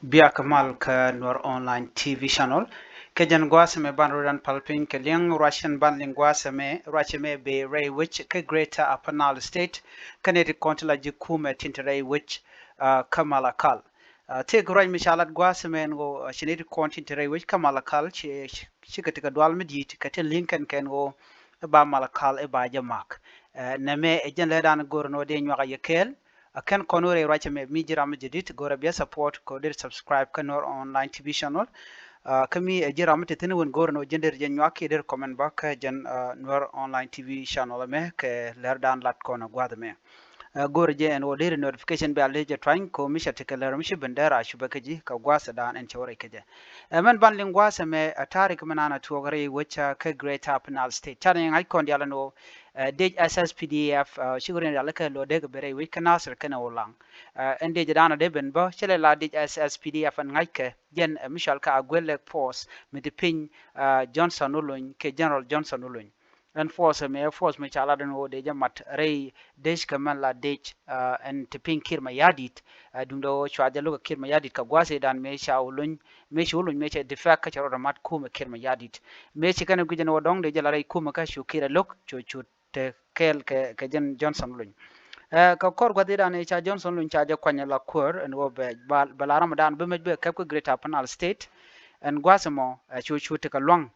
Bia Kamal ka Nuer online TV channel ke jan gwaseme ban rodan palpin ke liang Russian ban lingwaseme racheme be ray which ke greater apanal state kaneti kontila jikume tintere which kamalakal te groy mishalat gwaseme ngo shineti kontintere which kamalakal chi katika dwal medit kate linken ken go ba malakal e ba jamak neme e jan ledan gorno de nyaka yekel akan konore racha me mijira majidit gora bia support ko dir subscribe kanor online TV channel kami jira mate tene won gorno jender jen nyaki dir comment ba ka jen nor online TV channel me ke lerdan lat kono gwad me gorje en wodir notification be alje twain ko misha tekeler mishi bendera shubakaji ka gwasa dan en chawre keje men ban lingwasa me tarik manana tuogare which ka great apnal state taring icon diala no dej SSPDF shigurin diala ka lo de bere wi kanasir kana wolang en dej dana de ben ba chele la dej SSPDF an ngaike jen mishal ka agwele force mit pin Johnson ulun ke General Johnson ulun en force me chala den wo de jamat rei desh kaman la dej en tipin kirma yadit dundo chwaja luga kirma yadit ka gwase dan me sha ulun me shulun me che defak ka charo mat kuma kirma yadit me che kana gujen wo dong de jala rei kuma ka shukira lok chu te kel ke jen Johnson ulun ka kor gwadi dan cha Johnson ulun cha ja kwanya la kur en wo be balaram dan be me be ka ko great apnal state en gwasemo chu te ka long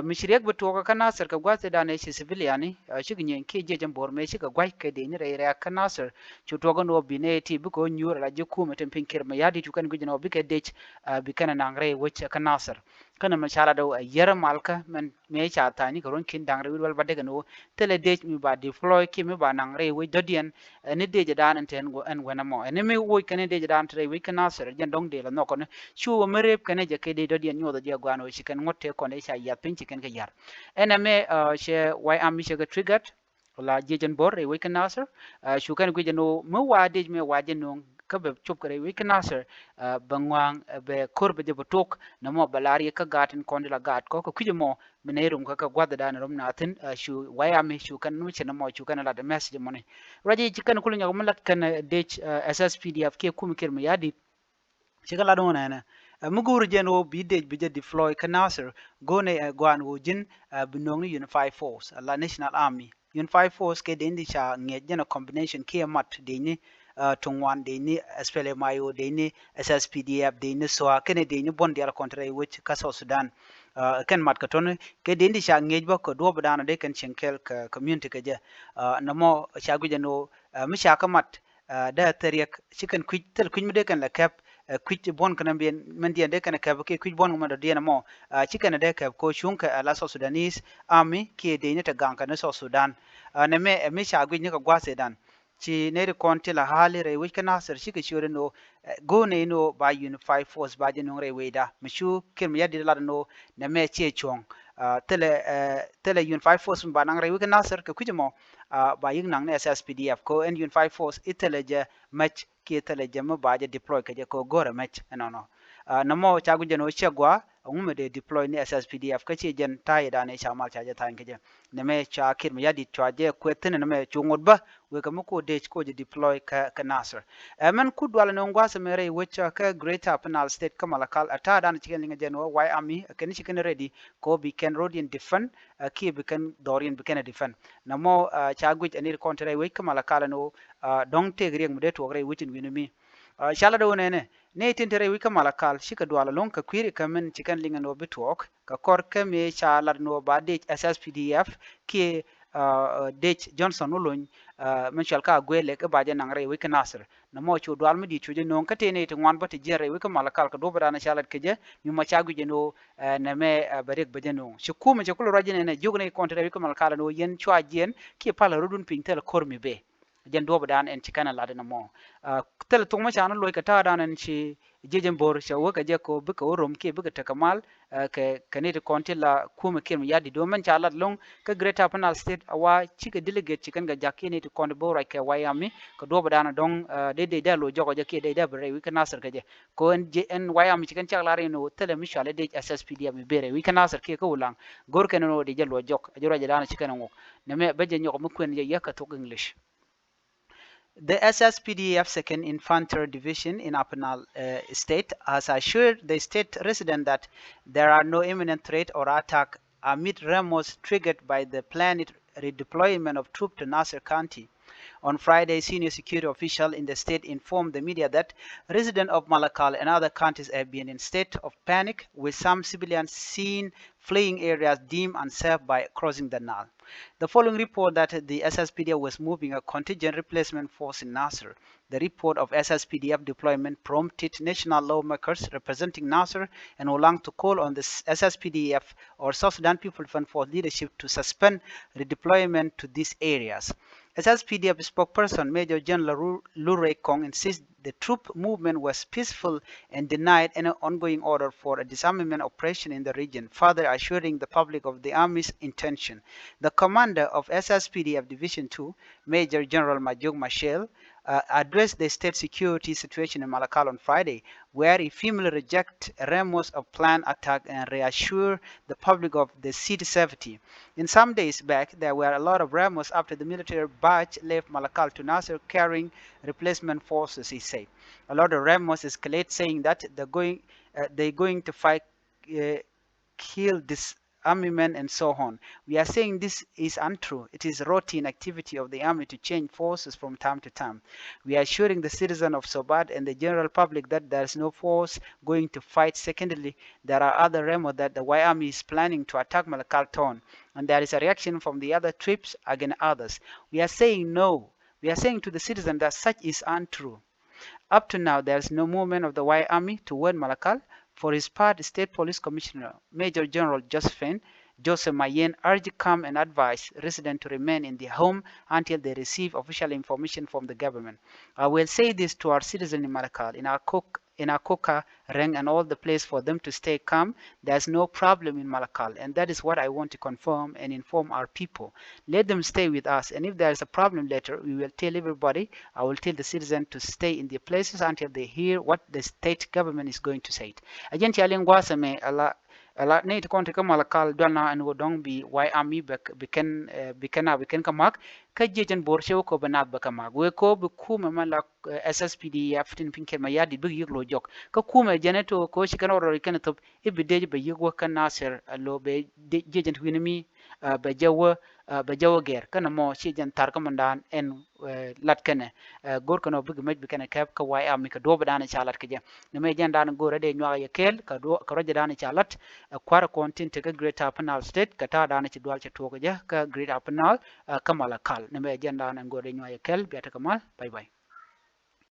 mishriek buto ka nasir ka gwate da ne shi civiliani shi gnyen ke je jambor me shi ka gwai ke de ni re ka nasir chu to ga no bine ti bu ko nyura la je ku metem pinkir ma yadi chu kan gujino bi ke de bi kana nangre wuce ka nasir kana mashala da yar malka men me cha ta ni ron kin dangre wal ba daga no tele de mi ba deploy ki mi ba nangre we dodian ni de je dan enten go en wena mo ni mi wo kan de je dan tre we ka nasir jen dong de la no ko chu merep kan je ke de dodian nyodo je gwano shi kan ngotte ko ne cha ya chicken ka yar ename she why am she ga triggered la jejen bor e week nasser shu kan gwe no mo wade me wade no ka be chup kare week nasser bangwang be korbe de botok na mo balari ka gatin kondila gat ko ko kujimo minerum ka gwada dan rom natin shu why am shu kan no che na mo shu kan la de message money raji chicken kulu nya mo lat kan de SSPDF ke kum kirma yadi shigala do na mugur jeno bidej bija deploy kanasir gone gwan wujin binong unified force la national army unified force ke dendi cha ngejena combination ke mat deni tungwan deni spele mayo deni SSPDF deni so kene deni bondi al kontre which kaso Sudan ken mat katon ke dendi cha ngejba ko do badana de ken chenkel ka community ke je namo cha gujeno mi cha kamat da teriek chicken quitel kunyde kan la cap kwich bon kana bien men dia de kana ka ke kwich bon ma do dia mo chikana de ka ko shunka la so Sudanese army ke de ne ta ganka na so Sudan ne me sha gwi ne ka gwase dan chi ne ri konti la hali re wi kana sar shi ke shore no go ne no ba unified force ba je no re we da mishu kem ya de la no ne me che chong tele unified force ba nang re wi kana sar ke kwich mo ba ying nang ne SSPDF ko en unified force iteleje match ki teleje mo ba je deploy ke je ko gore match no namo chagu je no chegwa ngume de deploy ni SSPDF ka che jen tai da ne chamal cha je tan ke je ne me cha kir me yadi chwa je kwetene ne me chungod ba we ka mo ko de ko je deploy ka nasr men ku dwala no ngwa se mere which ka great apnal state ka malakal ata dan chicken linga je no why army ken chicken ready ko bi ken rodian defend ki bi ken dorian bi ken defend namo chagu je ni kontre we ka malakal no dong te grieng mu de to gre witin winumi shala do ne tintere wi ka malakal shika dwala lon ka kwiri ka men chikan linga no bitwok ka kor ka me shala no ba de SSPDF ki de Johnson ulun men shal ka gwele ka baje nang re wi ka nasr na mo chu dwal mi di chu je non ka te ne te ngwan ba te jere wi ka malakal ka do bada na shalat ke je mi ma chagu je no na me barek baje no shiku me chakul rajine ne jugne kontre wi ka malakal no yen chwa jen ki pala rudun pintel kor mi be jen do dan en chikana la na mo tel to ma chana loy ka ta dan en chi jejen bor shawo ka je ko bi ko rom ke bi ka kamal ke kanete konti la kuma kem yadi do man chala long ka greater panel state awa chika delegate chikan ga jakene to konde bor ke wayami ko do dan dong de lo jogo je ke de bre wi ka nasar ka je ko en je en wayami chikan chala re no tele mi shale de SSPD mi bere wi ka nasar ke ko ulang gor ken no de je lo jok ajura je dan chikan ngo ne me be je nyoko mu kwen je yakka to English The SSPDF 2nd Infantry Division in Upper State has assured the state resident that there are no imminent threat or attack amid rumors triggered by the planned redeployment of troops to Nasser County. On Friday, senior security official in the state informed the media that residents of Malakal and other counties have been in state of panic, with some civilians seen fleeing areas deemed unsafe by crossing the Nile. The following report that the SSPDF was moving a contingent replacement force in Nasser. The report of SSPDF deployment prompted national lawmakers representing Nasser and Olang to call on the SSPDF or South Sudan People Front for leadership to suspend redeployment to these areas. SSPDF spokesperson Major General Luray Kong insists the troop movement was peaceful and denied any ongoing order for a disarmament operation in the region, further assuring the public of the Army's intention. The commander of SSPDF Division 2, Major General Majog Machel, addressed the state security situation in Malakal on Friday, where he firmly rejected rumors of planned attack and reassured the public of the city safety. In some days back, there were a lot of rumors after the military batch left Malakal to Nasser carrying replacement forces, he said. A lot of rumors escalate, saying that they're going to fight, kill, disarmament, and so on. We are saying this is untrue. It is routine activity of the army to change forces from time to time. We are assuring the citizens of Sobat and the general public that there is no force going to fight. Secondly, there are other rumors that the Y Army is planning to attack Malakal town, and there is a reaction from the other troops against others. We are saying no. We are saying to the citizen that such is untrue. Up to now, there is no movement of the Y Army toward Malakal. For his part, State Police Commissioner Major General Joseph Mayen urged calm and advised residents to remain in their home until they receive official information from the government. I will say this to our citizens in Malakal, in our Koka, Reng, and all the place for them to stay calm. There's no problem in Malakal, and that is what I want to confirm and inform our people. Let them stay with us, and if there is a problem later, we will tell everybody. I will tell the citizens to stay in their places until they hear what the state government is going to say. Agenti alingwasame ala ne to konti ka Malakal dona an wo dong bi why army biken kamak ka jejen bor shew ko banat ba kamak we ko bu kuma mala SSPD ya fitin pinke ma yadi bi yiglo jok ka kuma jeneto ko shi kan oro kan top ibide be yigwo kan Nasser lo be jejen winimi ba jawo ger kana mo shi jan tar kamandan en lat kene gor kano big maj bikene kap ka why army ka do badana chalat ka je ne me jan dan gore de nyaa yekel ka roje dana chalat kwara kontin te ka great apnal state ka ta dana ci dwal ci to ka je ka great apnal kamala kal ne me jan dan gore nyaa yekel biata kamal bye bye